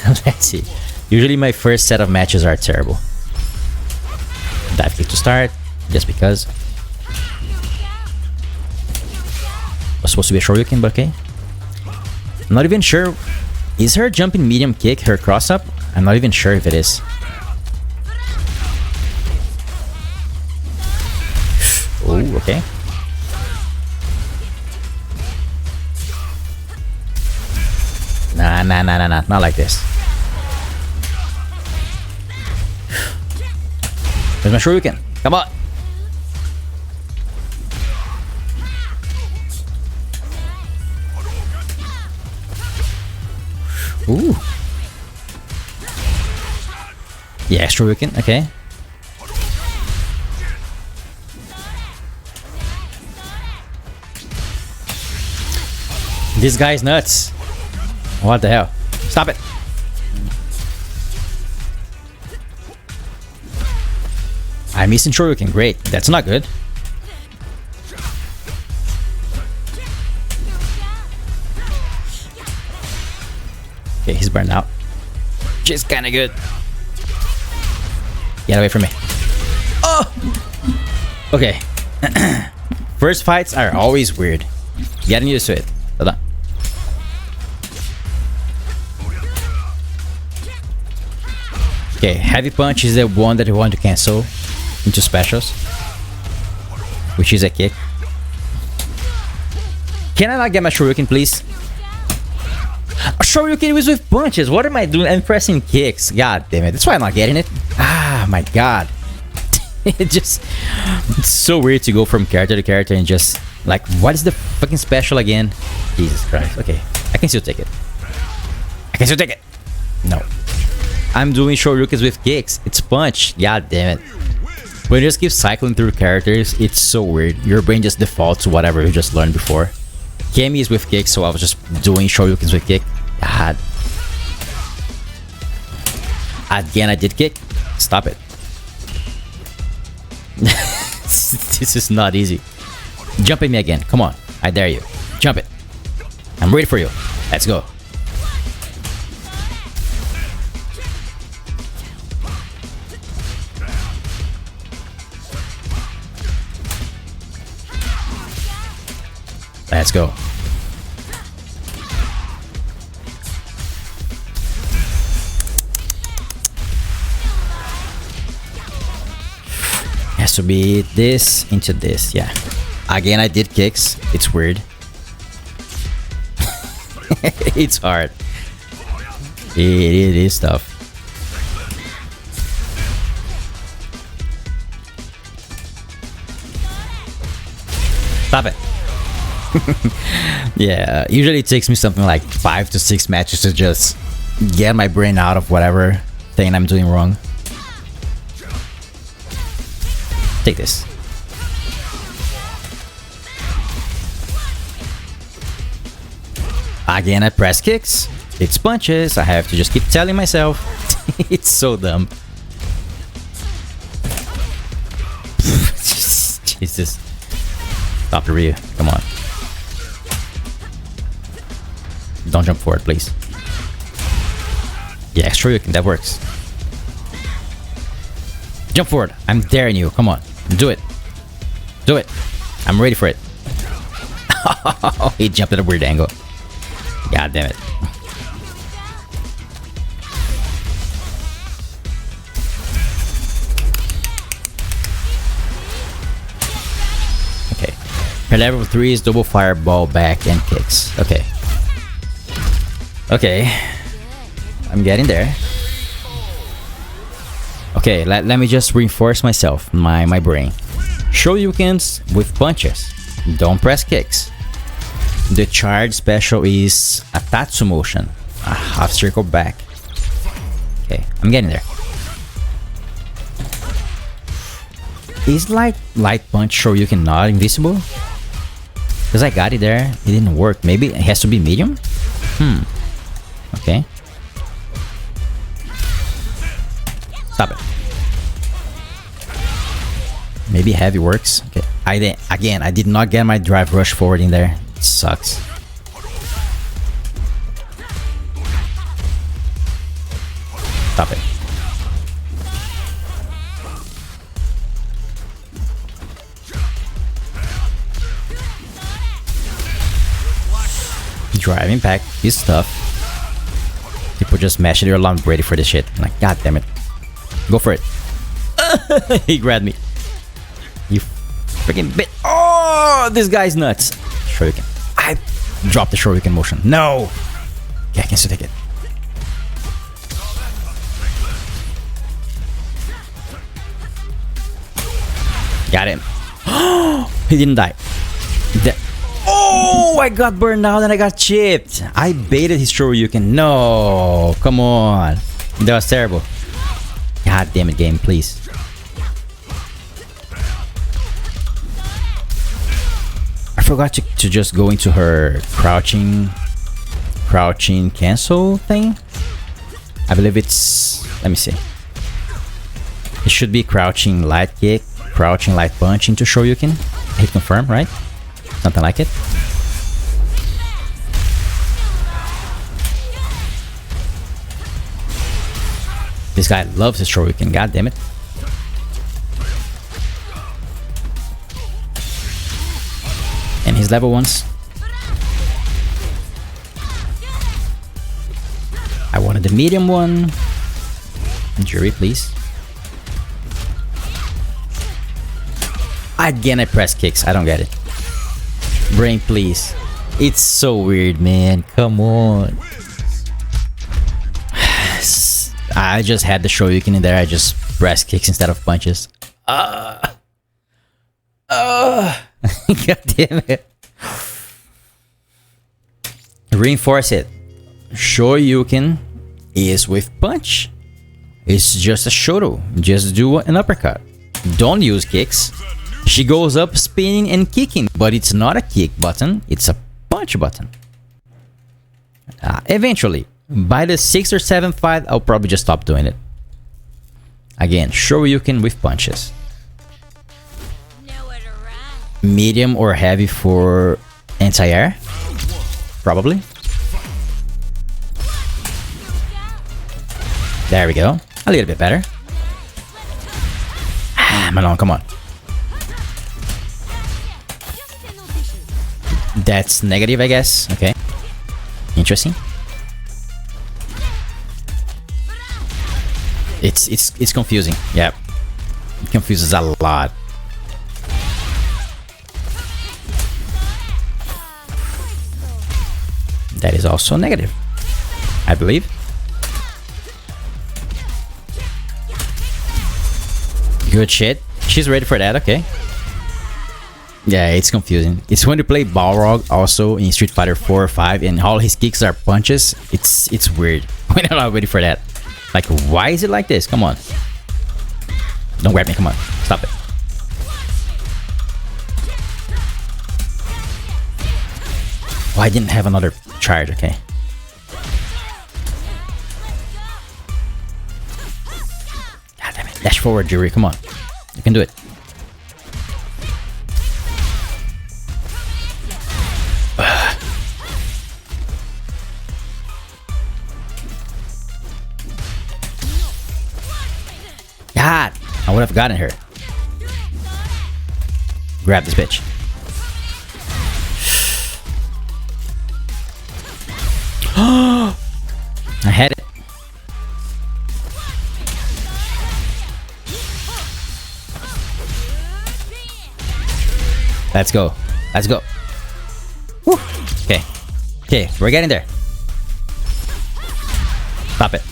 Let's see. Usually my first set of matches are terrible. Dive kick to start, just because. Was supposed to be a Shoryuken, but okay. I'm not even sure. Is her jumping medium kick her cross up? I'm not even sure if it is. Oh, okay. Nah, not like this. Where's my Shoryuken? Come on! Ooh. Yeah, Shoryuken, okay. This guy's nuts. What the hell? Stop it. I'm missing Shoryuken. Great. That's not good. Okay, he's burned out. Just kind of good. Get away from me. Oh! Okay. First fights are always weird. Getting used to it. Hold on. Okay, heavy punch is the one that you want to cancel into specials, which is a kick. Can I not get my Shoryuken, please? Shoryuken was with punches. What am I doing? I'm pressing kicks. God damn it. That's why I'm not getting it. Ah, my god. It's so weird to go from character to character and just like, what is the fucking special again? Jesus Christ. Okay, I can still take it. I can still take it. No. I'm doing Shoryukens with kicks. It's punch. God damn it. When you just keep cycling through characters, it's so weird. Your brain just defaults to whatever you just learned before. Kami is with kick, so I was just doing Shoryukens with kick. God. Again, I did kick. Stop it. This is not easy. Jump at me again. Come on. I dare you. Jump it. I'm ready for you. Let's go. Let's go. Has to be this into this, yeah. Again, I did kicks. It's weird. It's hard. It is tough. Stop it. Yeah, usually it takes me something like 5 to 6 matches to just get my brain out of whatever thing I'm doing wrong. Take this. Again, I press kicks. It's punches. I have to just keep telling myself. It's so dumb. Jesus. Stop the Ryu. Come on. Don't jump forward, please. Yeah, Shoryuken, that works. Jump forward. I'm daring you. Come on. Do it. Do it. I'm ready for it. He jumped at a weird angle. God damn it. Okay. Her level 3 is double fireball, back, and kicks. Okay. Okay. I'm getting there. Okay, let me just reinforce myself, my brain. Shoryukens with punches. Don't press kicks. The charge special is a Tatsu motion. A half circle back. Okay, I'm getting there. Is light punch Shoryuken not invisible? Because I got it there, it didn't work. Maybe it has to be medium? Okay. Stop it. Maybe heavy works. Okay. I did not get my drive rush forward in there. It sucks. Stop it. Drive impact is tough. People just mashing their alarm ready for this shit. I'm like, god damn it. Go for it. He grabbed me. You freaking bit. Oh, this guy's nuts. Shuriken. I dropped the Shuriken motion. No. Yeah, I can still take it. Got him. He didn't die. Oh, I got burned out and I got chipped. I baited his Shoryuken. No, come on. That was terrible. God damn it, game, please. I forgot to just go into her crouching cancel thing. I believe it's, let me see. It should be crouching light kick, crouching light punch into Shoryuken. Hit confirm, right? Something like it. This guy loves his Shoryuken, god damn it. And his level ones. I wanted the medium one. Juri, please. Again, I press kicks. I don't get it. Brain, please. It's so weird, man. Come on. I just had the Shoryuken in there. I just pressed kicks instead of punches. God damn it. Reinforce it. Shoryuken is with punch. It's just a Shoto. Just do an uppercut. Don't use kicks. She goes up spinning and kicking, but it's not a kick button, it's a punch button. Eventually, by the 6th or 7th fight, I'll probably just stop doing it. Again, Shoryuken with punches. Medium or heavy for anti-air? Probably. There we go. A little bit better. Manon, come on. That's negative, I guess. Okay. Interesting. It's confusing. Yeah. It confuses a lot. That is also negative, I believe. Good shit. She's ready for that, okay. Yeah, it's confusing. It's when you play Balrog also in Street Fighter 4 or 5 and all his kicks are punches. It's weird. When I'm not ready for that. Like, why is it like this? Come on. Don't grab me, come on. Stop it. Oh, I didn't have another charge, okay. God damn it. Dash forward, Juri, come on. You can do it. God, I would have gotten her. Grab this bitch. I had it. Let's go. Let's go. Woo. Okay. Okay, we're getting there. Stop it.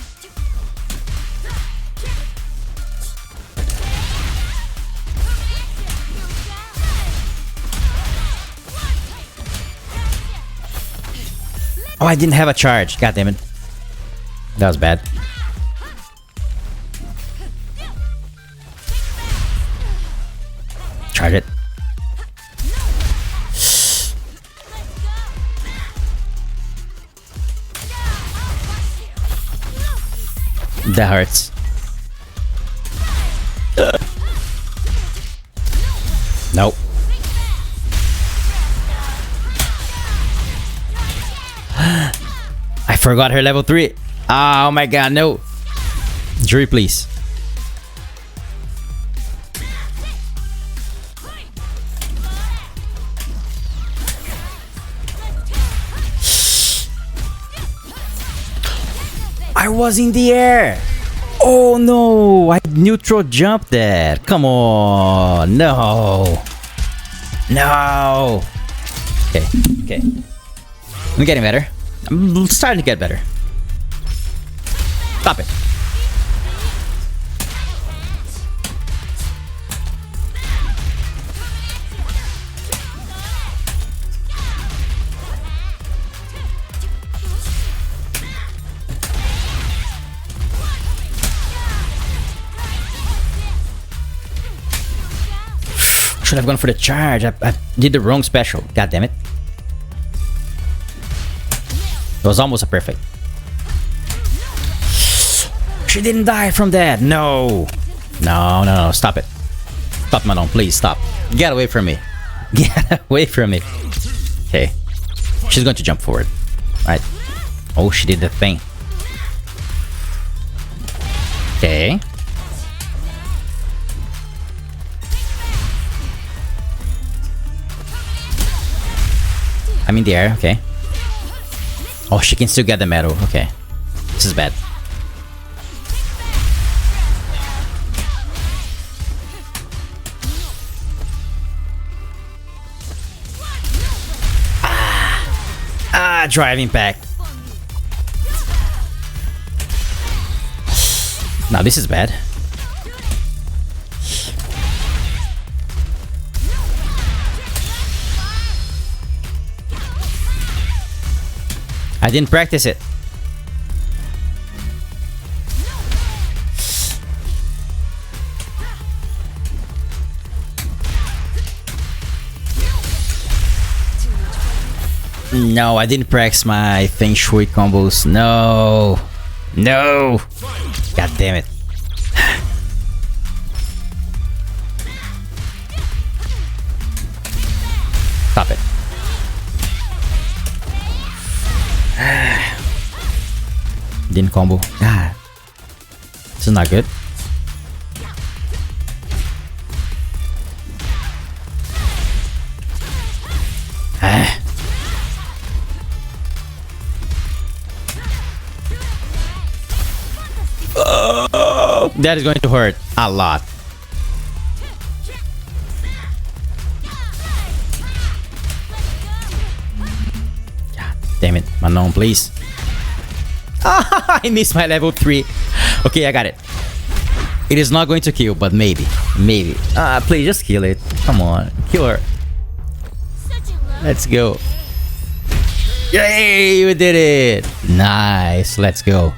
Oh, I didn't have a charge. God damn it. That was bad. Charge it. That hurts. Nope. I forgot her level 3. Oh my god, no. Juri, please. I was in the air. Oh no, I neutral jumped that. Come on. No. No. Okay, okay. I'm getting better. I'm starting to get better. Stop it. Should have gone for the charge. I did the wrong special. God damn it. It was almost a perfect. She didn't die from that. No. No, no, no. Stop it. Stop, Manon. Please stop. Get away from me. Get away from me. Okay. She's going to jump forward. Right. Oh, she did the thing. Okay. I'm in the air. Okay. Oh, she can still get the medal. Okay. This is bad. Drive impact. Now this is bad. I didn't practice it. No, I didn't practice my Feng Shui combos. No. No. God damn it. Stop it. Didn't combo. God. This is not good. That is going to hurt a lot. God damn it, Manon, please. I missed my level 3. Okay, I got it. It is not going to kill, but maybe. Maybe. Please, just kill it. Come on. Kill her. Let's go. Yay, we did it. Nice. Let's go.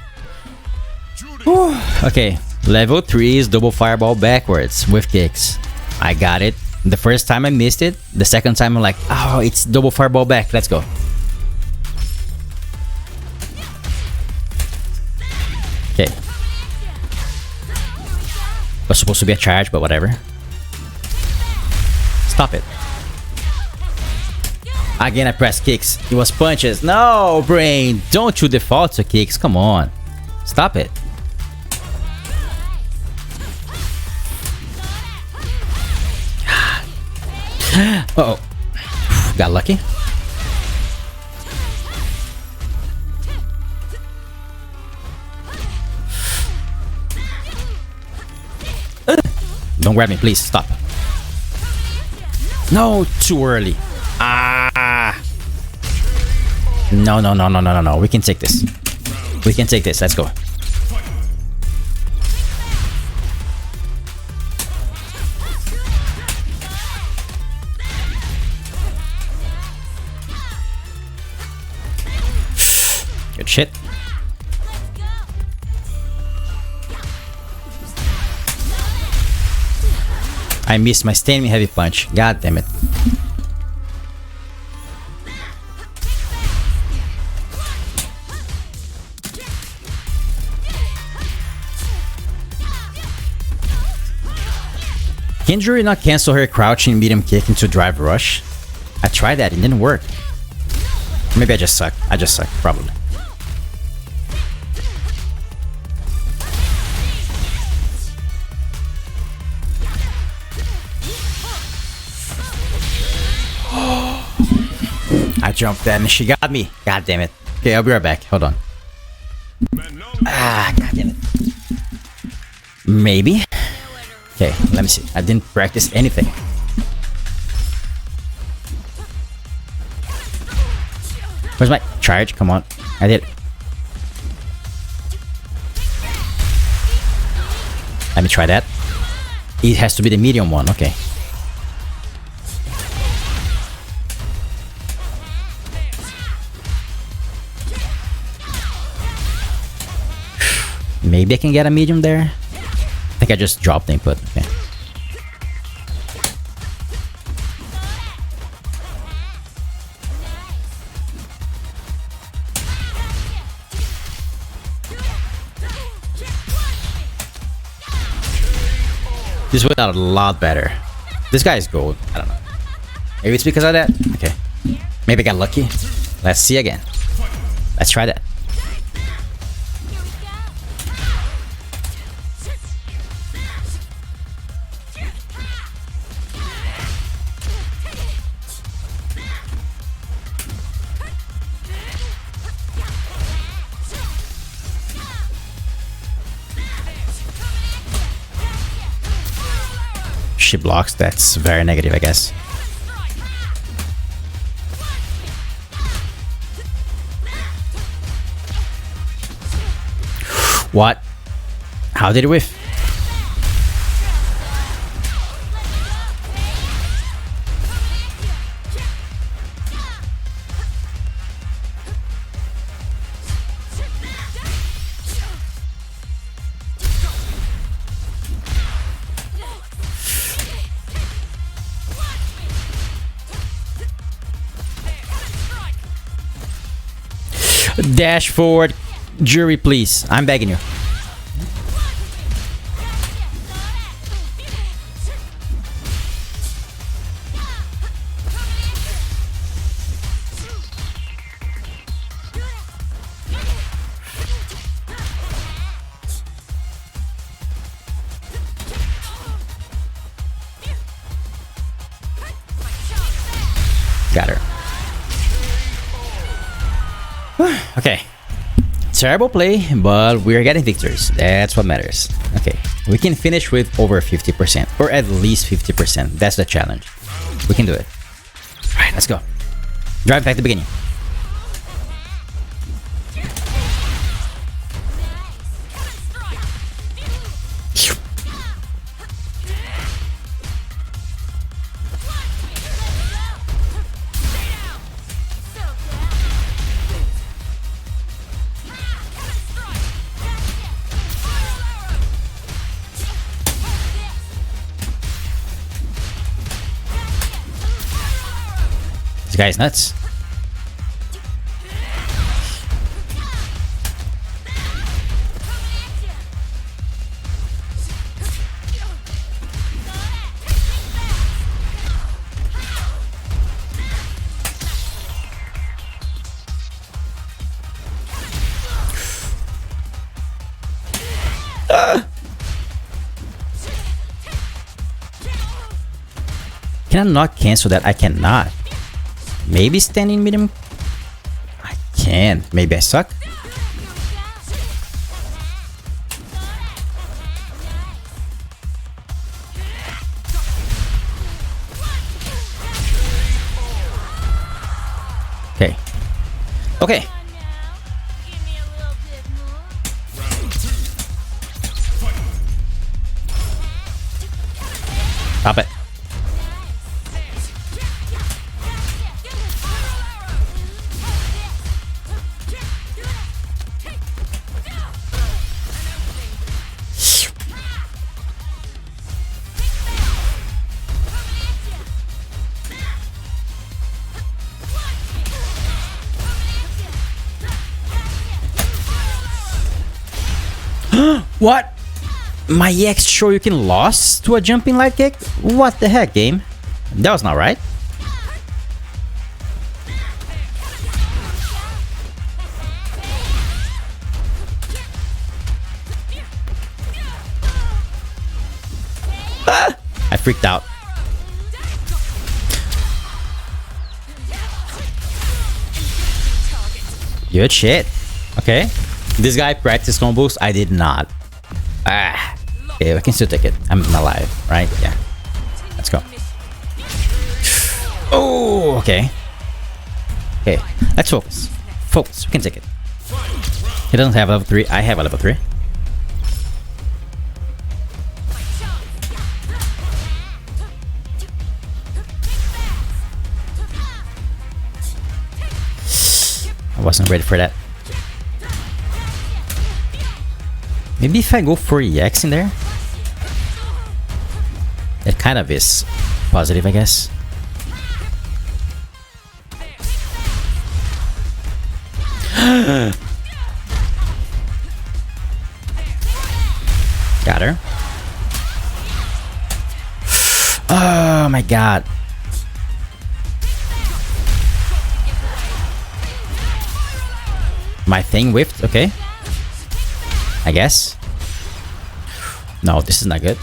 Whew. Okay. Level 3 is double fireball backwards with kicks. I got it. The first time I missed it. The second time I'm like, oh, it's double fireball back. Let's go. Okay. Was supposed to be a charge, but whatever. Stop it. Again, I pressed kicks. It was punches. No, brain. Don't you default to kicks. Come on. Stop it. Uh-oh. Got lucky. Don't grab me, please. Stop. No, too early. Ah. No, no, no, no, no, no, no. We can take this. We can take this. Let's go. Good shit. I missed my standing heavy punch. God damn it. Can Juri not cancel her crouching medium kick into drive rush? I tried that, it didn't work. Maybe I just suck. I just suck, probably. jump then. She got me. God damn it. Okay, I'll be right back. Hold on. God damn it. Maybe. Okay, let me see. I didn't practice anything. Where's my charge? Come on. I did. Let me try that. It has to be the medium one. Okay. Maybe I can get a medium there. I think I just dropped the input. Okay. This went out a lot better. This guy is gold. I don't know. Maybe it's because of that. Okay. Maybe I got lucky. Let's see again. Let's try that. She blocks. That's very negative, I guess. What? How did it whiff? Dash forward, Juri, please. I'm begging you. Got her. Okay. Terrible play, but we're getting victories. That's what matters. Okay. We can finish with over 50%, or at least 50%. That's the challenge. We can do it. Alright, let's go. Drive back to the beginning. This guy's nuts. Can I not cancel that? I cannot. Maybe standing medium. I can. Maybe I suck. Okay. Okay. Stop it. What? My EX Shoryuken lost to a jumping light kick? What the heck, game? That was not right. Ah! I freaked out. Good shit. Okay. This guy practiced combos. I did not. Ah. Okay, I can still take it. I'm alive, right? Yeah. Let's go. Oh, okay. Okay, let's focus. Focus. We can take it. He doesn't have a level 3. I have a level 3. I wasn't ready for that. Maybe if I go for EX in there? It kind of is positive, I guess. Got her. Oh my god. My thing whiffed, okay. I guess. No, this is not good.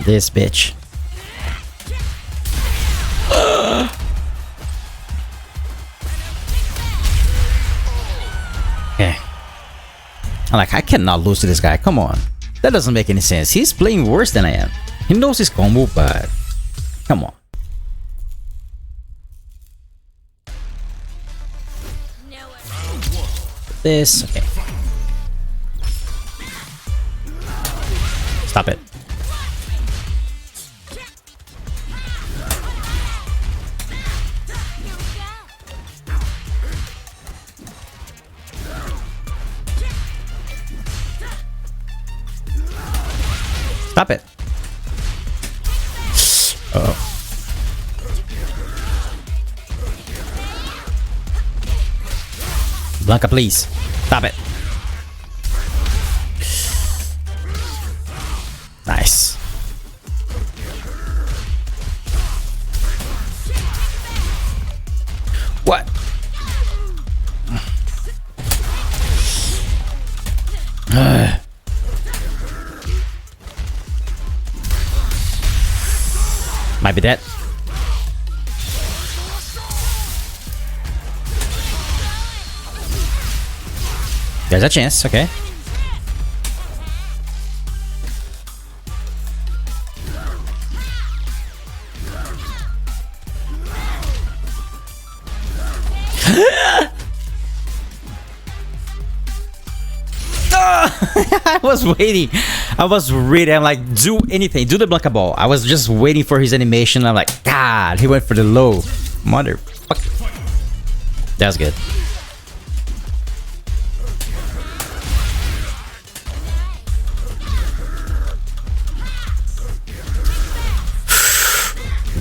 This bitch. Okay. I'm like, I cannot lose to this guy. Come on. That doesn't make any sense. He's playing worse than I am. He knows his combo, but come on. This. Okay. Stop it. Stop it. Uh-oh. Blanca, please. Stop it. Nice. What? Might be dead. There's a chance, okay. I was waiting. I was ready. I'm like, do anything. Do the Blanca ball. I was just waiting for his animation. I'm like, God, he went for the low. Motherfucker. That was good.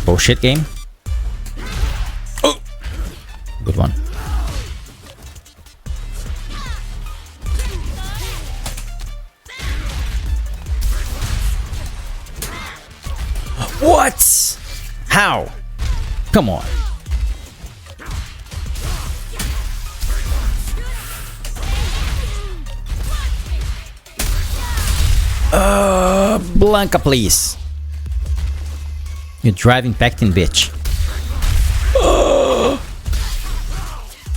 Bullshit game. Oh, good one. What? How? Come on. Blanca, please. You driving pectin bitch.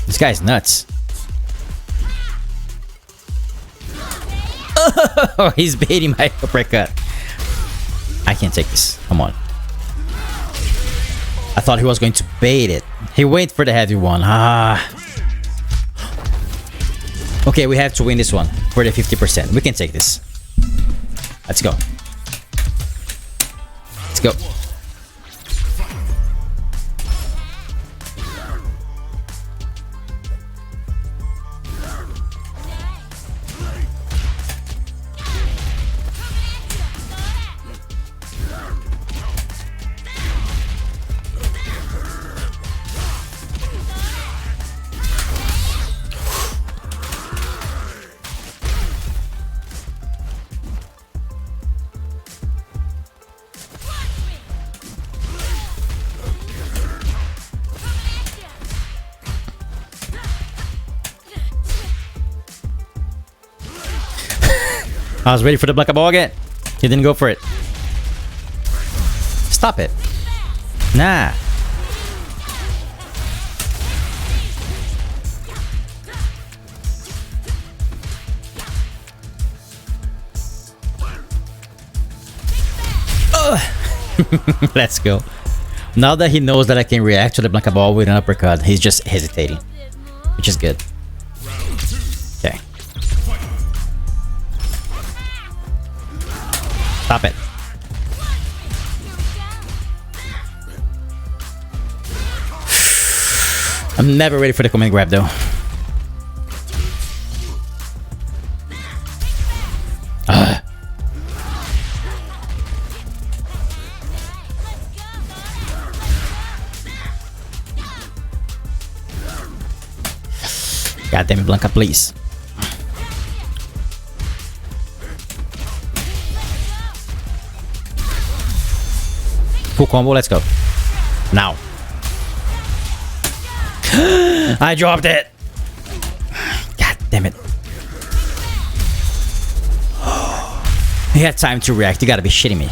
This guy's nuts. Oh, he's baiting my uppercut. I can't take this. Come on. I thought he was going to bait it. He went for the heavy one. Ah. Okay, we have to win this one for the 50%. We can take this. Let's go. Let's go. I was ready for the Blanca ball again. He didn't go for it. Stop it. Nah. Let's go. Now that he knows that I can react to the Blanca ball with an uppercut, he's just hesitating, which is good. Okay. Stop it. I'm never ready for the command grab though. God damn it, Blanca, please. Full combo, let's go. Now. I dropped it. God damn it. He had time to react. You gotta be shitting me.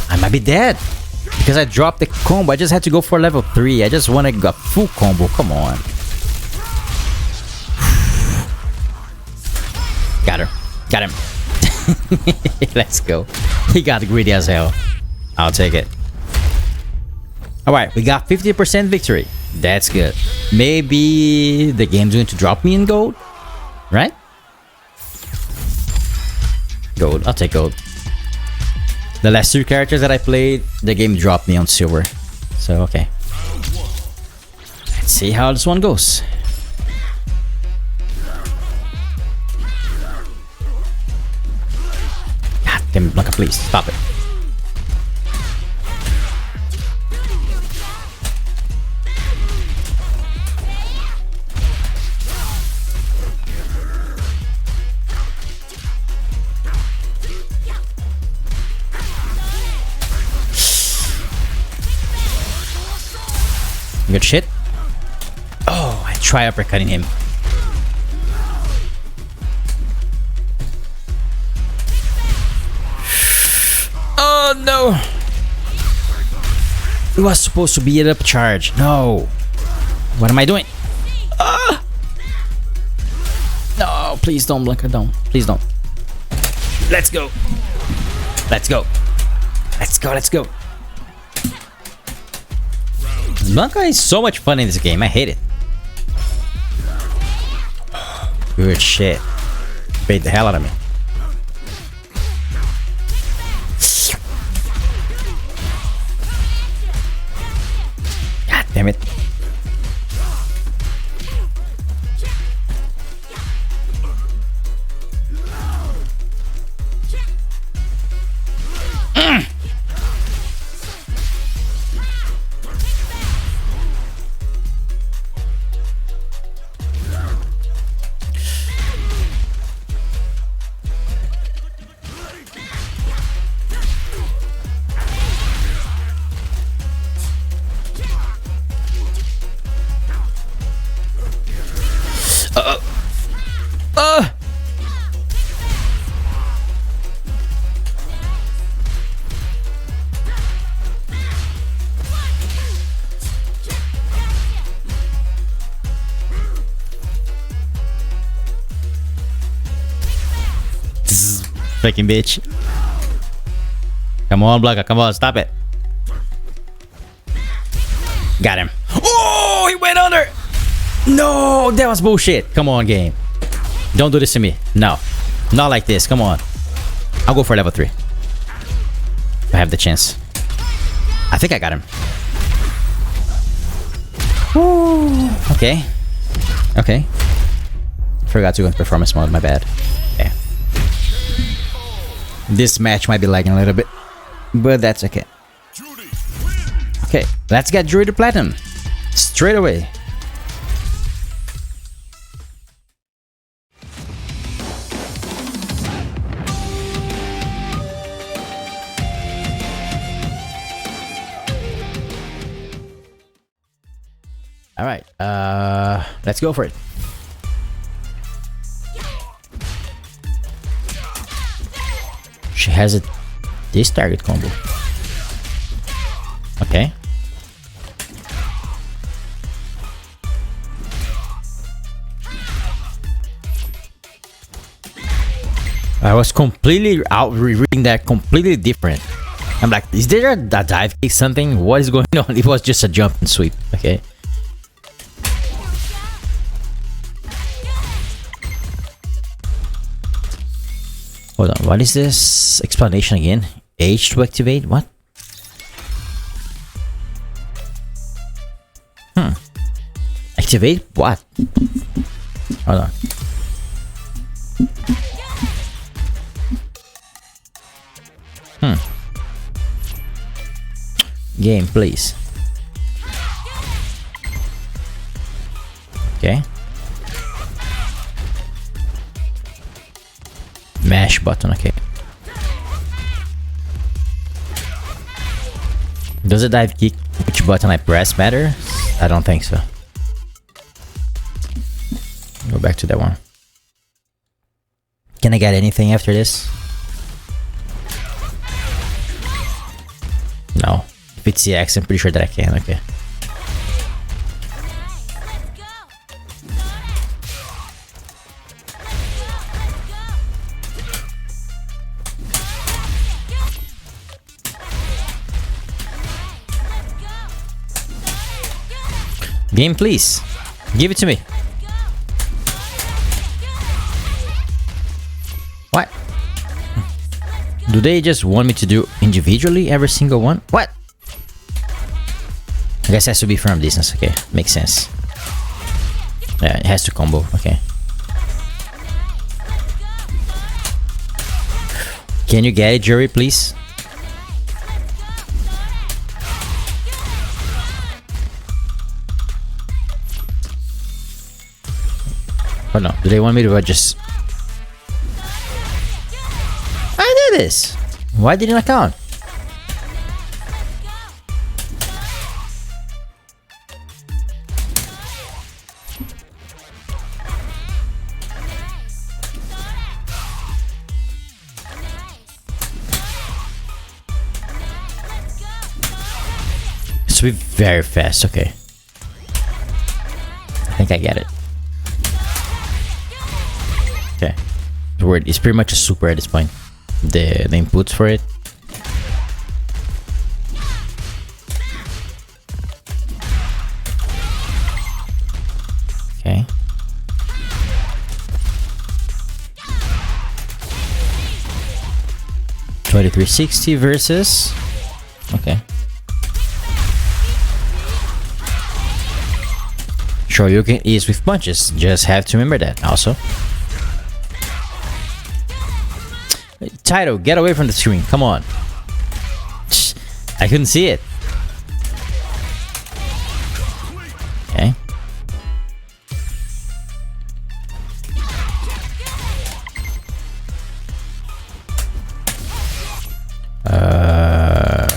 I might be dead. Because I dropped the combo. I just had to go for level 3. I just want to go full combo. Come on. Got her. Got him. Let's go. He got greedy as hell. I'll take it. Alright, we got 50% victory. That's good. Maybe the game's going to drop me in gold? Right? Gold. I'll take gold. The last 2 characters that I played, the game dropped me on silver. So, okay. Let's see how this one goes. God damn it, Blanca, please. Stop it. Good shit. Oh, I try uppercutting him. Oh no! It was supposed to be an up charge. No. What am I doing? Ah! No, please don't, Blanca, don't. Please don't. Let's go. Let's go. Let's go, let's go. Blanca is so much fun in this game. I hate it. Good shit. Bait the hell out of me. God damn it. Freaking bitch. Come on, Blanca. Come on. Stop it. Got him. Oh, he went under. No, that was bullshit. Come on, game. Don't do this to me. No. Not like this. Come on. I'll go for level 3. I have the chance. I think I got him. Ooh. Okay. Okay. Forgot to go in performance mode. My bad. Yeah. This match might be lagging a little bit, but that's okay. Okay, let's get Juri Platinum straight away. All right, let's go for it. She has a this target combo. Okay. I was completely out reading that completely different. I'm like, is there a dive kick something? What is going on? It was just a jump and sweep. Okay. Hold on, what is this explanation again? H to activate? What? Activate what? Hold on. Game, please. Okay. Mash button, okay. Does a dive kick which button I press matter? I don't think so. Go back to that one. Can I get anything after this? No. If it's the X, I'm pretty sure that I can, okay. Game, please. Give it to me. What? Do they just want me to do individually every single one? What? I guess it has to be from distance. Okay, makes sense. Yeah, it has to combo. Okay. Can you get it, Juri, please? Oh no, do they want me to just... I did this! Why didn't I count? It's to be very fast, okay. I think I get it. Okay. The word is pretty much a super at this point. The inputs for it. Okay. $23.60 versus. Okay. Shoryuken is with punches. Just have to remember that also. Taito, get away from the screen. Come on. I couldn't see it. Okay.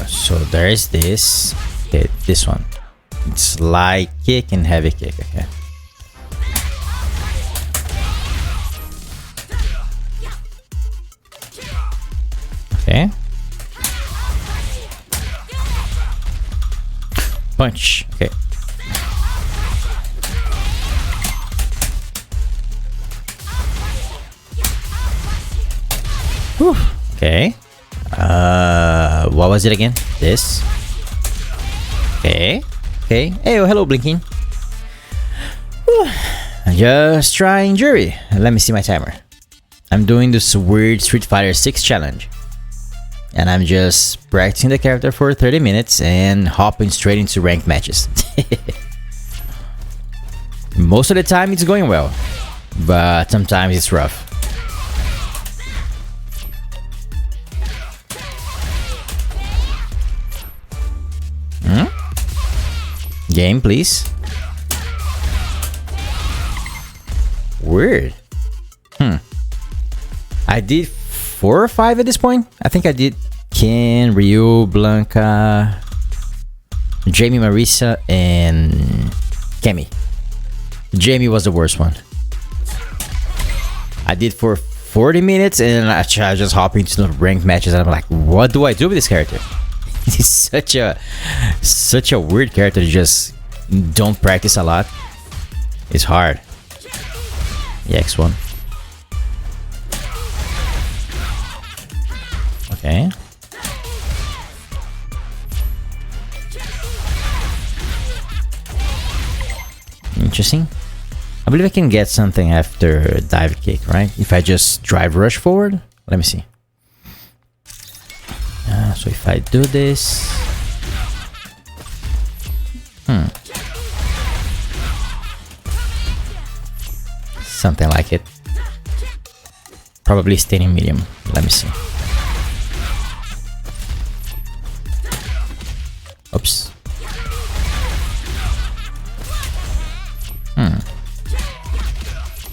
So there is this. Okay, this one. It's light kick and heavy kick. Okay. Okay. Punch. Okay. Whew. Okay. What was it again? This. Okay. Okay. Hey, oh, hello, blinking. Whew. Just trying Juri. Let me see my timer. I'm doing this weird Street Fighter 6 challenge. And I'm just practicing the character for 30 minutes and hopping straight into ranked matches. Most of the time it's going well, but sometimes it's rough. Game, please. Weird. I did 4 or 5 at this point. I think I did Ken, Ryu, Blanca, Jamie, Marisa, and Kemi. Jamie was the worst one. I did for 40 minutes and I just hop into the ranked matches and I'm like, what do I do with this character? He's such a weird character to just don't practice a lot. It's hard. The X1. Okay. Interesting. I believe I can get something after dive kick, right? If I just drive rush forward. Let me see. So if I do this... Something like it. Probably staying in medium. Let me see. Oops.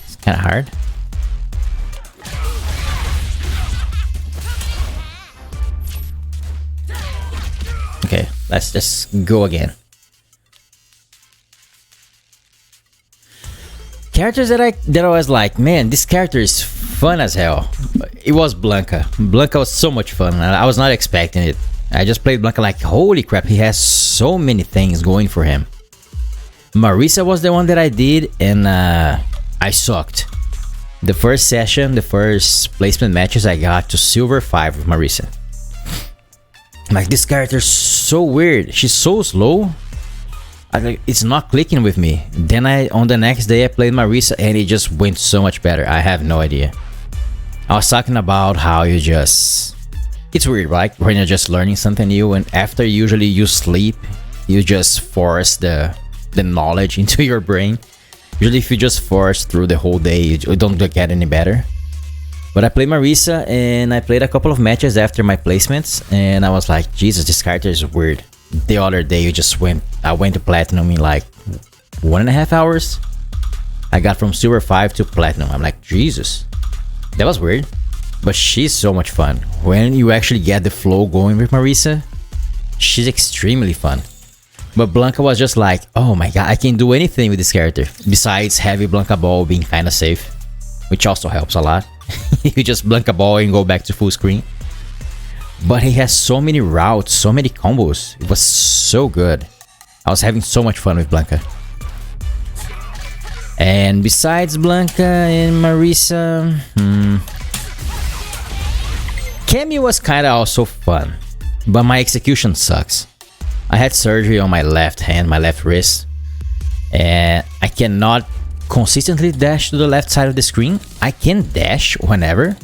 It's kind of hard. Okay, let's just go again. Characters that I was like, man, this character is fun as hell. It was Blanca. Blanca was so much fun. I was not expecting it. I just played Blanca like, holy crap, he has so many things going for him. Marisa was the one that I did, and I sucked. The first session, the first placement matches, I got to Silver 5 with Marisa. Like, this character's so weird. She's so slow. It's not clicking with me. Then on the next day I played Marisa and it just went so much better. I have no idea. I was talking about how you just... It's weird, right? When you're just learning something new and after usually you sleep, you just force the knowledge into your brain. Usually if you just force through the whole day, you don't get any better. But I played Marisa and I played a couple of matches after my placements and I was like, Jesus, this character is weird. The other day I went to Platinum in like 1.5 hours. I got from Silver 5 to Platinum. I'm like, Jesus, that was weird. But she's so much fun. When you actually get the flow going with Marisa, she's extremely fun. But Blanca was just like, oh my god, I can do anything with this character. Besides heavy Blanca ball being kind of safe, which also helps a lot. You just Blanca ball and go back to full screen. But he has so many routes, so many combos. It was so good. I was having so much fun with Blanca. And besides Blanca and Marisa, Cammy was kind of also fun. But my execution sucks. I had surgery on my left hand, my left wrist. And I cannot consistently dash to the left side of the screen. I can dash whenever.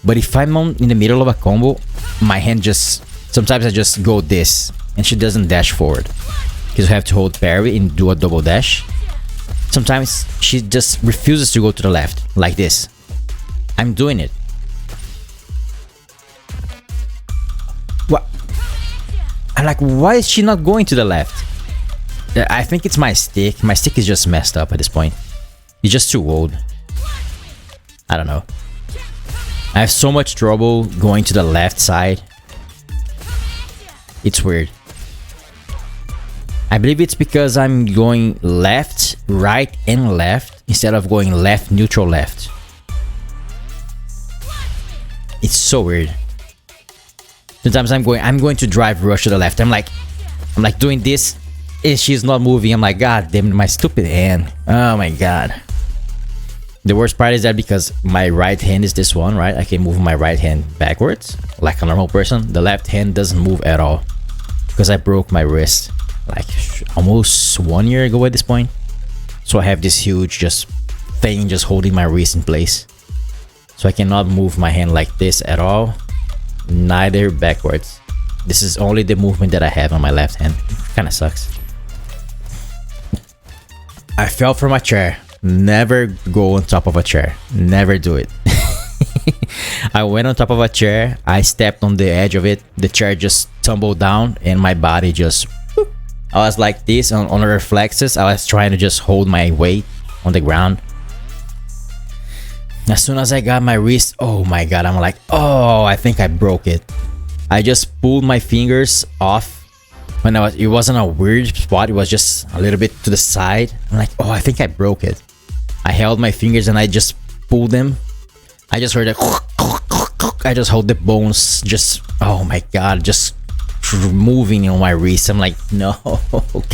But if I'm in the middle of a combo, my hand just... Sometimes I just go this, and she doesn't dash forward. Because you have to hold parry and do a double dash. Sometimes she just refuses to go to the left, like this. I'm doing it. What? I'm like, why is she not going to the left? I think it's my stick. My stick is just messed up at this point. It's just too old. I don't know. I have so much trouble going to the left side. It's weird. I believe it's because I'm going left, right, and left instead of going left, neutral, left. It's so weird. Sometimes I'm going to drive rush to the left. I'm like doing this, and she's not moving. I'm like, god damn it, my stupid hand. Oh my god. The worst part is that because my right hand is this one, right? I can move my right hand backwards like a normal person. The left hand doesn't move at all because I broke my wrist like almost 1 year ago at this point. So I have this huge thing just holding my wrist in place. So I cannot move my hand like this at all, neither backwards. This is only the movement that I have on my left hand. Kind of sucks. I fell from a chair. Never go on top of a chair. Never do it. I went on top of a chair. I stepped on the edge of it. The chair just tumbled down and my body just... Whoop. I was like this on the reflexes. I was trying to just hold my weight on the ground. As soon as I got my wrist, oh my god, I'm like, oh, I think I broke it. I just pulled my fingers off. When it wasn't a weird spot, it was just a little bit to the side. I'm like, oh, I think I broke it. I held my fingers and I just pulled them I just heard it. I just hold the bones. Just oh my god, just moving on my wrist. I'm like, no,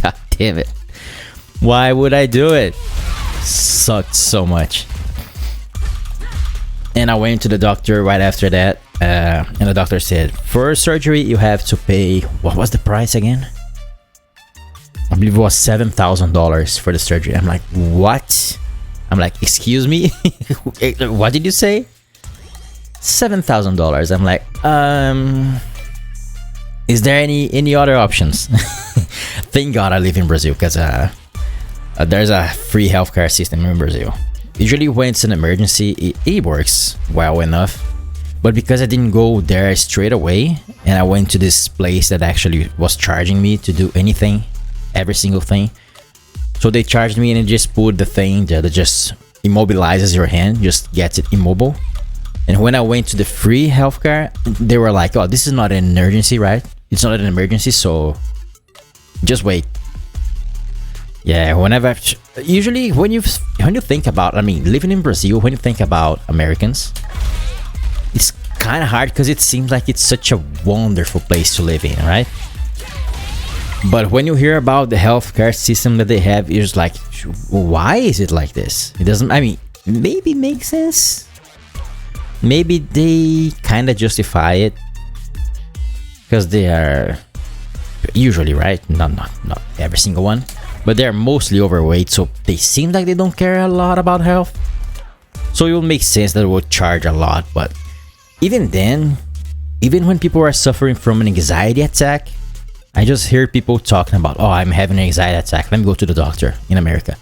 god damn it. Why would I do it? Sucked so much. And I went to the doctor right after that, and the doctor said, for surgery you have to pay, what was the price again? I believe it was $7,000 for the surgery. I'm like, what? I'm like, excuse me? What did you say? $7,000. I'm like, is there any other options? Thank God I live in Brazil, because there's a free healthcare system in Brazil. Usually when it's an emergency, it works well enough. But because I didn't go there straight away, and I went to this place that actually was charging me to do anything, every single thing. So they charged me and they just put the thing that just immobilizes your hand, just gets it immobile. And when I went to the free healthcare, they were like, oh, this is not an emergency, right? It's not an emergency, so just wait. Yeah, whenever usually when you think about, I mean, living in Brazil, when you think about Americans, it's kind of hard because it seems like it's such a wonderful place to live in, right? But when you hear about the healthcare system that they have, you're just like, why is it like this? It doesn't, I mean, maybe it makes sense. Maybe they kind of justify it because they are usually, right? Not every single one. But they're mostly overweight, so they seem like they don't care a lot about health. So it will make sense that it will charge a lot. But even then, even when people are suffering from an anxiety attack, I just hear people talking about, oh, I'm having an anxiety attack, let me go to the doctor in America.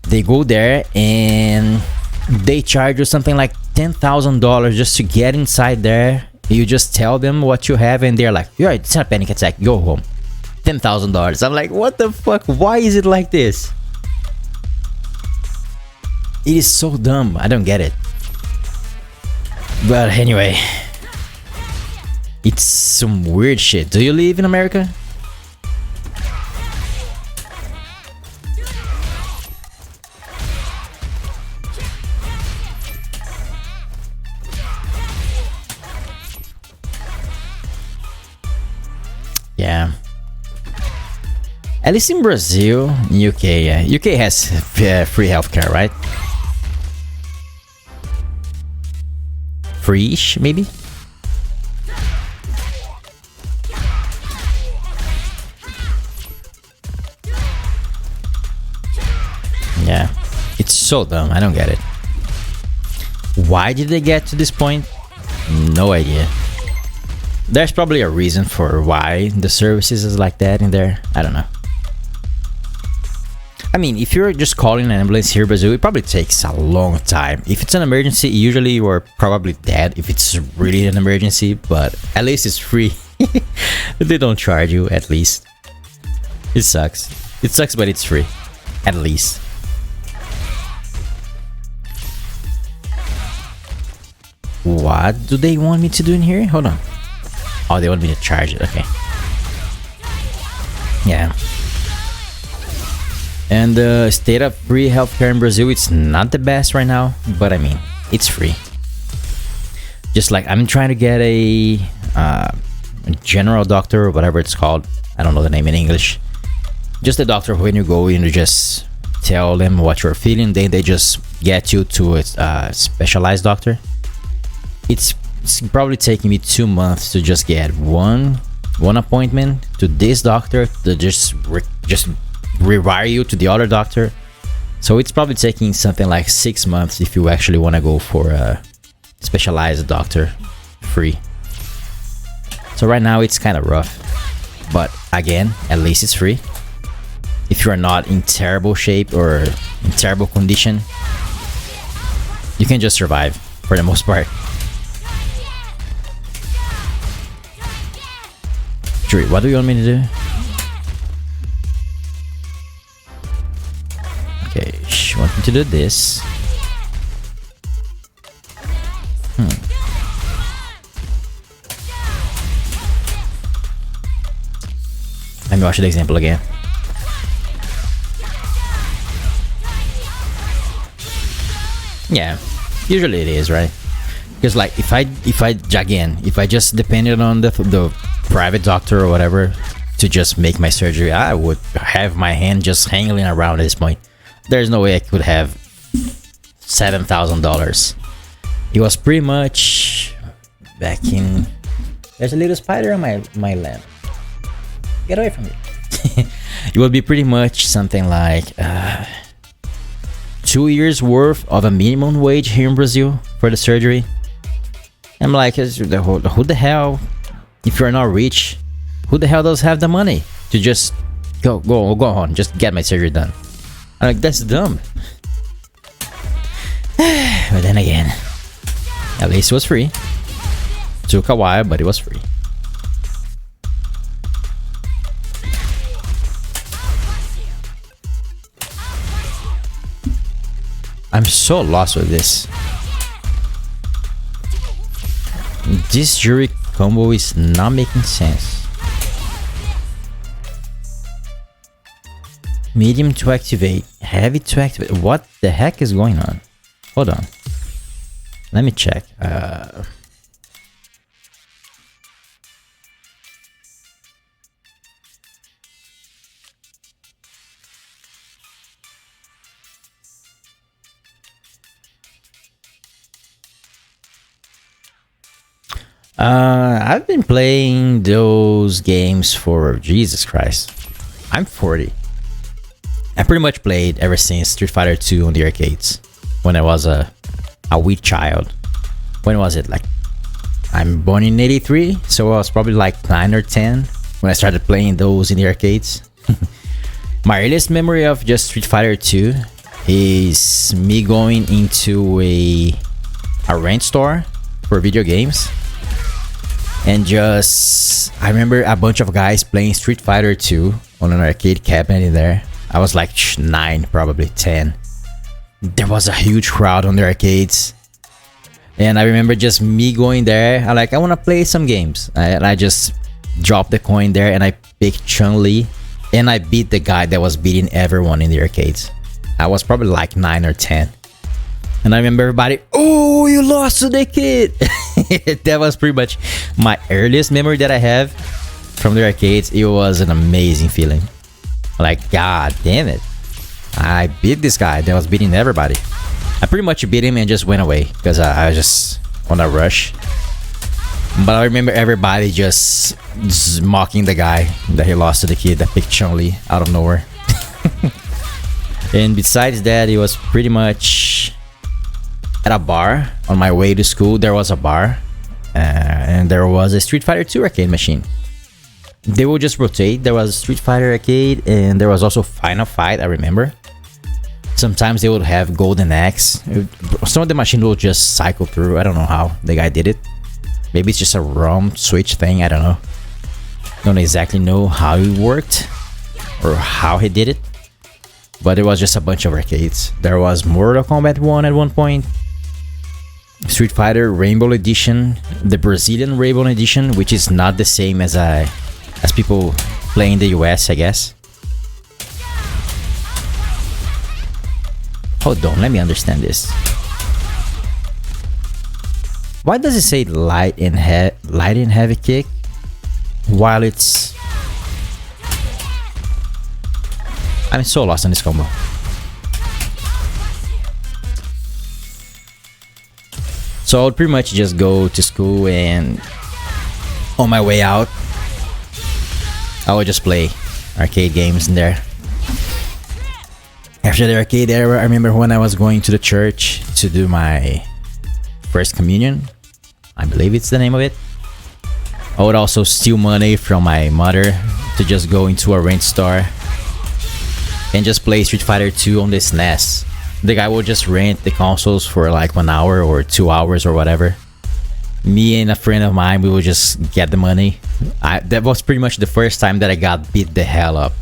They go there and they charge you something like $10,000 just to get inside there. You just tell them what you have and they're like, you're right, it's not a panic attack, go home. $10,000. I'm like, what the fuck? Why is it like this? It is so dumb. I don't get it. But anyway, it's some weird shit. Do you live in America? Yeah. At least in Brazil, UK, yeah. UK has free healthcare, right? Free-ish, maybe? Yeah. It's so dumb, I don't get it. Why did they get to this point? No idea. There's probably a reason for why the services is like that in there. I don't know. I mean, if you're just calling an ambulance here in Brazil, it probably takes a long time. If it's an emergency, usually you're probably dead if it's really an emergency, but at least it's free. They don't charge you, at least. It sucks. It sucks, but it's free. At least. What do they want me to do in here? Hold on. Oh, they want me to charge it. Okay. Yeah. And the state of free healthcare in Brazil, it's not the best right now, but I mean, it's free. Just like I'm trying to get a general doctor or whatever it's called. I don't know the name in English. Just a doctor when you go in, you just tell them what you're feeling, then they just get you to a specialized doctor. It's probably taking me 2 months to just get one appointment to this doctor to just rewire you to the other doctor. So it's probably taking something like 6 months if you actually want to go for a specialized doctor free. So right now it's kind of rough, but again, at least it's free. If you're not in terrible shape or in terrible condition, you can just survive for the most part. Juri, what do you want me to do? Okay, she wants me to do this. Let me watch the example again. Yeah, Usually it is, right? Because like if I just depended on the private doctor or whatever to just make my surgery, I would have my hand just hanging around at this point. There's no way I could have $7,000. It was pretty much back in. There's a little spider on my lamp. Get away from me. It would be pretty much something like 2 years worth of a minimum wage here in Brazil for the surgery. I'm like, who the hell, if you're not rich, who the hell does have the money to just go on, just get my surgery done? I'm like, that's dumb. But then again, at least it was free. Took a while, but it was free. I'm so lost with this. This Juri combo is not making sense. Medium to activate, heavy to activate. What the heck is going on? Hold on. Let me check. I've been playing those games for Jesus Christ. I'm 40. I pretty much played ever since Street Fighter 2 on the arcades when I was a wee child. When was it? Like, I'm born in 83, so I was probably like 9 or 10 when I started playing those in the arcades. My earliest memory of just Street Fighter 2 is me going into a rent store for video games. And just, I remember a bunch of guys playing Street Fighter 2 on an arcade cabinet in there. I was like 9, probably 10. There was a huge crowd on the arcades. And I remember just me going there. I want to play some games. And I just dropped the coin there and I picked Chun-Li. And I beat the guy that was beating everyone in the arcades. I was probably like 9 or 10. And I remember everybody, oh, you lost to the kid. That was pretty much my earliest memory that I have from the arcades. It was an amazing feeling. Like, god damn it. I beat this guy that was beating everybody. I pretty much beat him and just went away because I was just on a rush. But I remember everybody just mocking the guy that he lost to the kid that picked Chun-Li out of nowhere. And besides that, it was pretty much at a bar on my way to school. There was a bar and there was a Street Fighter 2 arcade machine. They will just rotate. There was Street Fighter arcade and there was also Final Fight, I remember. Sometimes they would have Golden Axe. Some of the machine will just cycle through. I don't know how the guy did it. Maybe it's just a ROM switch thing, I don't know. Don't exactly know how it worked or how he did it. But it was just a bunch of arcades. There was Mortal Kombat 1 at one point. Street Fighter Rainbow Edition, the Brazilian Rainbow Edition, which is not the same as people play in the US, I guess. Hold on, let me understand this. Why does it say light and heavy kick while it's... I'm so lost on this combo. So I would pretty much just go to school and on my way out, I would just play arcade games in there. After the arcade era, I remember when I was going to the church to do my first communion. I believe it's the name of it. I would also steal money from my mother to just go into a rent store and just play Street Fighter 2 on this NES. The guy would just rent the consoles for like 1 hour or 2 hours or whatever. Me and a friend of mine, we would just get the money. That was pretty much the first time that I got beat the hell up.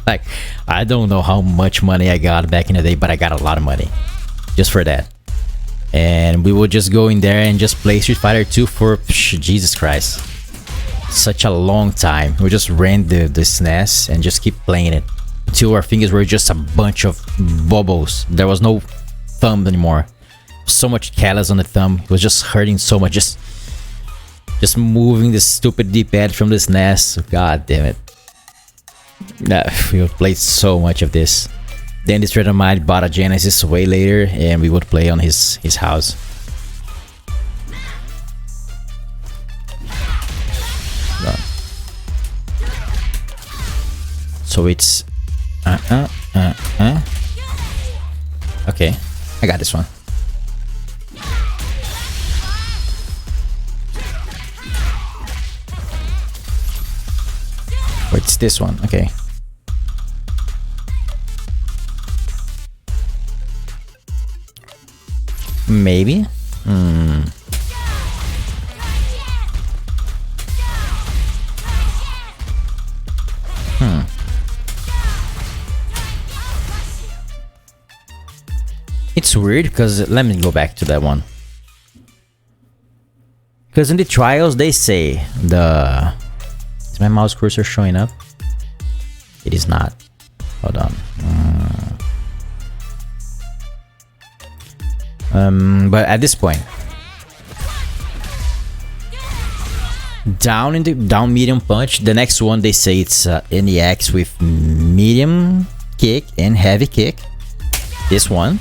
Like, I don't know how much money I got back in the day, but I got a lot of money just for that. And we would just go in there and just play Street Fighter 2 for Jesus Christ, such a long time. We just rent the SNES and just keep playing it until our fingers were just a bunch of bubbles. There was no thumb anymore. so much callus on the thumb. It was just hurting so much. Just moving this stupid D-pad from this NES. God damn it. Nah, we would play so much of this. Then this friend of mine bought a Genesis way later, and we would play on his house. So it's okay, I got this one. Or it's this one, okay. Maybe? It's weird because let me go back to that one. Because in the trials they say is my mouse cursor showing up? It is not. Hold on. But at this point, down medium punch. The next one they say it's NEX with medium kick and heavy kick. This one.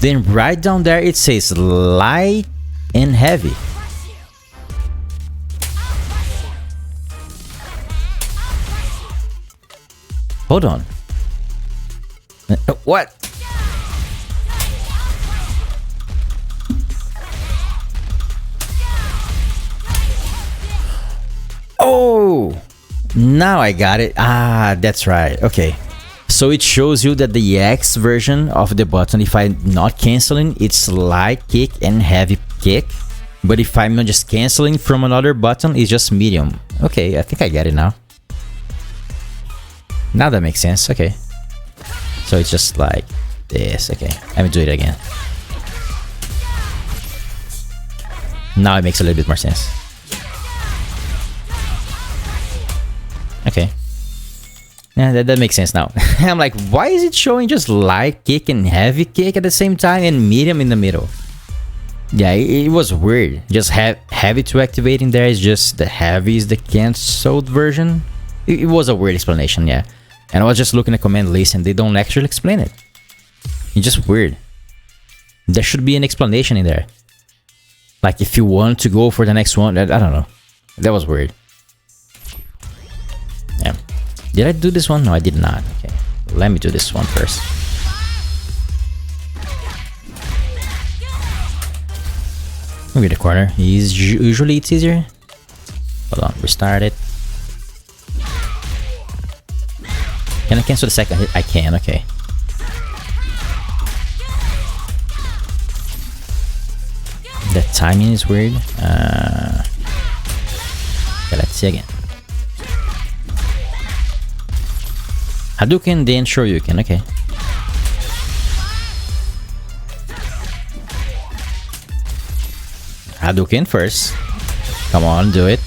Then right down there it says light and heavy. Hold on. What? Oh! Now I got it. Ah, that's right. Okay. So it shows you that the X version of the button, if I'm not canceling, it's light kick and heavy kick. But if I'm not just canceling from another button, it's just medium. Okay, I think I get it now. Now that makes sense. Okay. So it's just like this. Okay, let me do it again. Now it makes a little bit more sense. Okay. Yeah, that makes sense now. I'm like, why is it showing just light kick and heavy kick at the same time and medium in the middle? Yeah, it was weird. Just heavy to activate in there is just the heavy is the cancelled version. It was a weird explanation, yeah. And I was just looking at the command list and they don't actually explain it. It's just weird. There should be an explanation in there. Like if you want to go for the next one, I don't know. That was weird. Yeah. Did I do this one? No, I did not. Okay. Let me do this one first. Maybe the corner. Usually it's easier. Hold on, restart it. Can I cancel the second hit? I can, okay. The timing is weird. Okay, let's see again. Hadouken, then Shoryuken, okay. Hadouken first. Come on, do it.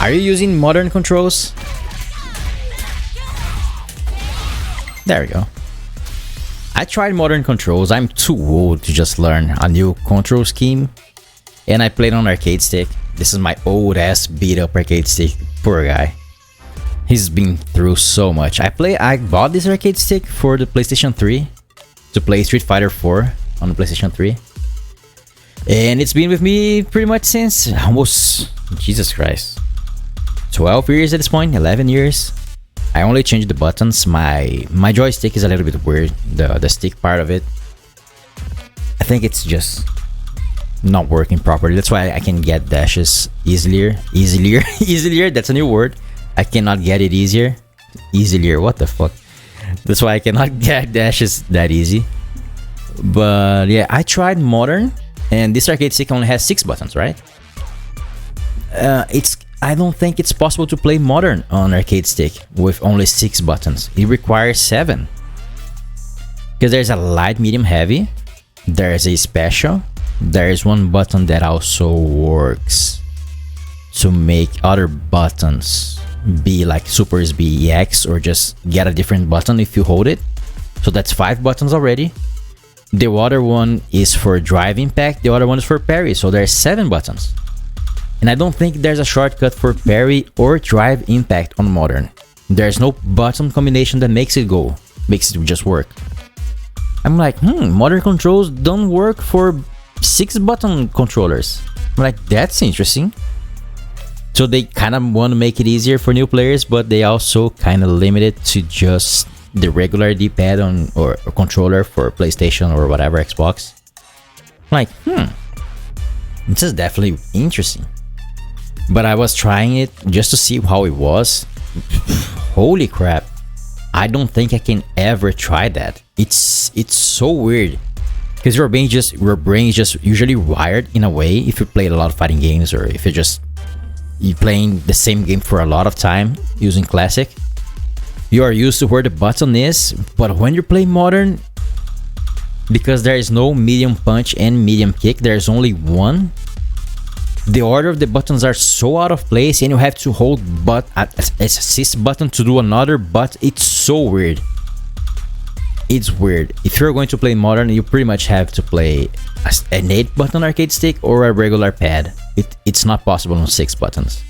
Are you using modern controls? There we go. I tried modern controls. I'm too old to just learn a new control scheme. And I played on arcade stick. This is my old ass beat up arcade stick. Poor guy. He's been through so much. I bought this arcade stick for the PlayStation 3 to play Street Fighter 4 on the PlayStation 3. And it's been with me pretty much since almost, Jesus Christ, 12 years at this point, 11 years. I only changed the buttons. My joystick is a little bit weird, the stick part of it. I think it's just not working properly. That's why I can get dashes easier. That's a new word. I cannot get it easier. What the fuck? That's why I cannot get dashes that easy. But yeah, I tried modern, and this arcade stick only has 6 buttons, right? I don't think it's possible to play modern on arcade stick with only 6 buttons. It requires 7. Because there's a light, medium, heavy. There's a special. There is one button that also works to make other buttons be like Super B EX or just get a different button if you hold it. So that's 5 buttons already. The other one is for drive impact, the other one is for parry, so there's 7 buttons. And I don't think there's a shortcut for parry or drive impact on modern. There's no button combination that makes it just work. I'm like, modern controls don't work for 6 button controllers. I'm like, that's interesting. So they kind of want to make it easier for new players, but they also kind of limit it to just the regular D-pad or controller for PlayStation or whatever, Xbox. I'm like, this is definitely interesting. But I was trying it just to see how it was. Holy crap. I don't think I can ever try that. It's so weird. Because your brain is just usually wired in a way if you played a lot of fighting games or if you're playing the same game for a lot of time using classic. You are used to where the button is, but when you play modern, because there is no medium punch and medium kick, there's only one. The order of the buttons are so out of place and you have to hold assist button to do another, but it's so weird. It's weird. If you're going to play modern, you pretty much have to play an 8 button arcade stick or a regular pad. It's not possible on 6 buttons.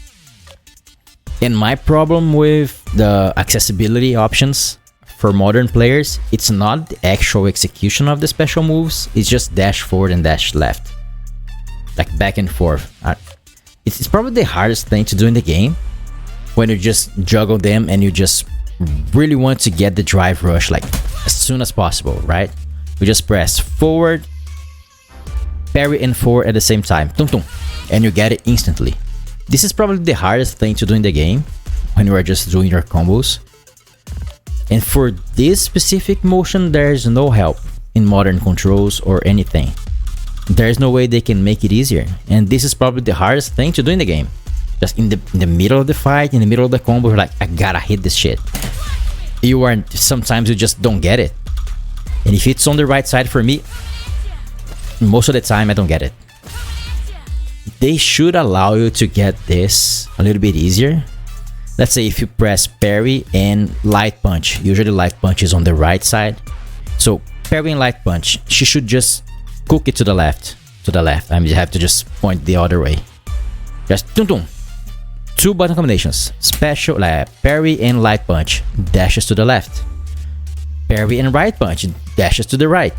And my problem with the accessibility options for modern players, it's not the actual execution of the special moves, it's just dash forward and dash left. Like back and forth. It's probably the hardest thing to do in the game when you just juggle them and you just really want to get the drive rush like as soon as possible, right? You just press forward, parry and forward at the same time, and you get it instantly. This is probably the hardest thing to do in the game when you are just doing your combos. And for this specific motion, there's no help in modern controls or anything. There's no way they can make it easier, and this is probably the hardest thing to do in the game. Just in the middle of the fight, in the middle of the combo, you're like, I gotta hit this shit. Sometimes you just don't get it. And if it's on the right side for me, most of the time I don't get it. They should allow you to get this a little bit easier. Let's say if you press parry and light punch, usually light punch is on the right side. So parry and light punch, she should just cook it to the left. I mean, you have to just point the other way. Just 2 button combinations. Special parry and light punch, dashes to the left. Parry and right punch, dashes to the right.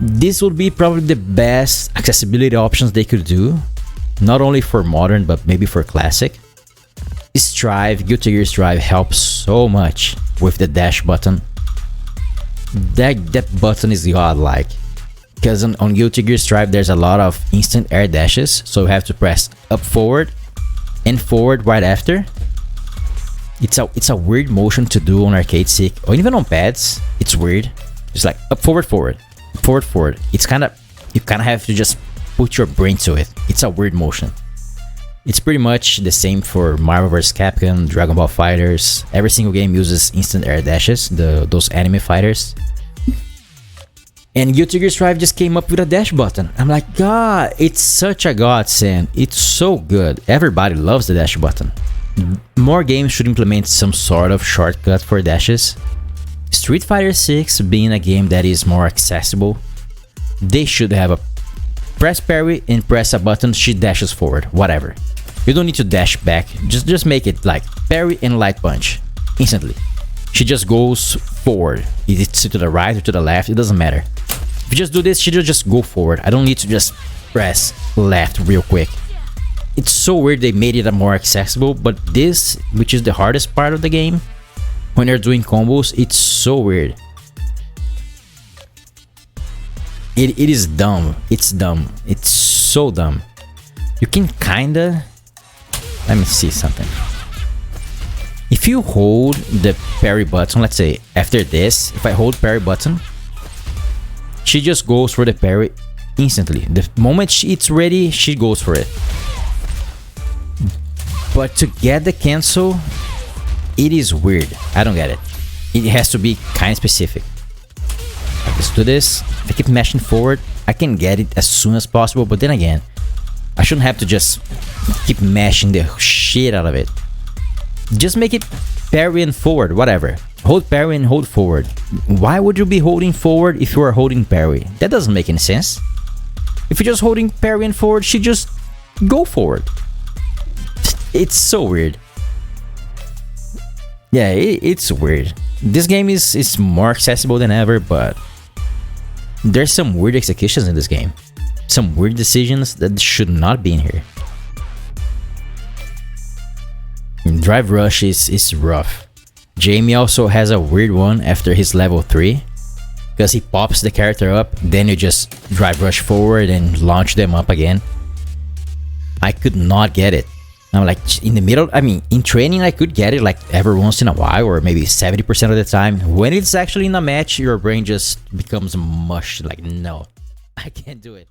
This would be probably the best accessibility options they could do, not only for modern but maybe for classic. Strive, Guilty Gear Strive helps so much with the dash button. That button is godlike. Because on Guilty Gear Strive there's a lot of instant air dashes, so you have to press up forward and forward right after. It's a weird motion to do on arcade stick or even on pads. It's weird. It's like up forward forward. It's you kind of have to just put your brain to it. It's a weird motion. It's pretty much the same for Marvel vs. Capcom, Dragon Ball Fighters. Every single game uses instant air dashes, those anime fighters. And Guilty Gear Strive just came up with a dash button. I'm like, God, it's such a godsend. It's so good. Everybody loves the dash button. More games should implement some sort of shortcut for dashes. Street Fighter 6 being a game that is more accessible, they should have a press parry and press a button, she dashes forward, whatever. You don't need to dash back, just make it like parry and light punch, instantly. She just goes forward, it's to the right or to the left, it doesn't matter. If you just do this, she'll just go forward. I don't need to just press left real quick. It's so weird they made it more accessible, but this, which is the hardest part of the game, when you're doing combos, it's so weird. It is dumb. It's dumb. It's so dumb. You can kinda... Let me see something. If you hold the parry button, let's say after this, if I hold parry button, she just goes for the parry instantly. The moment it's ready, she goes for it. But to get the cancel, it is weird. I don't get it. It has to be kind of specific. Let's do this. If I keep mashing forward, I can get it as soon as possible, but then again, I shouldn't have to just keep mashing the shit out of it. Just make it parry and forward, whatever. Hold parry and hold forward. Why would you be holding forward if you are holding parry? That doesn't make any sense. If you're just holding parry and forward, she just go forward. It's so weird. Yeah, it's weird. This game is more accessible than ever, but there's some weird executions in this game. Some weird decisions that should not be in here. Drive rush is rough. Jamie also has a weird one after his level 3, because he pops the character up, then you just drive rush forward and launch them up again. I could not get it. I'm like, in the middle, I mean, in training I could get it like every once in a while, or maybe 70% of the time. When it's actually in a match, your brain just becomes mush. Like, no, I can't do it.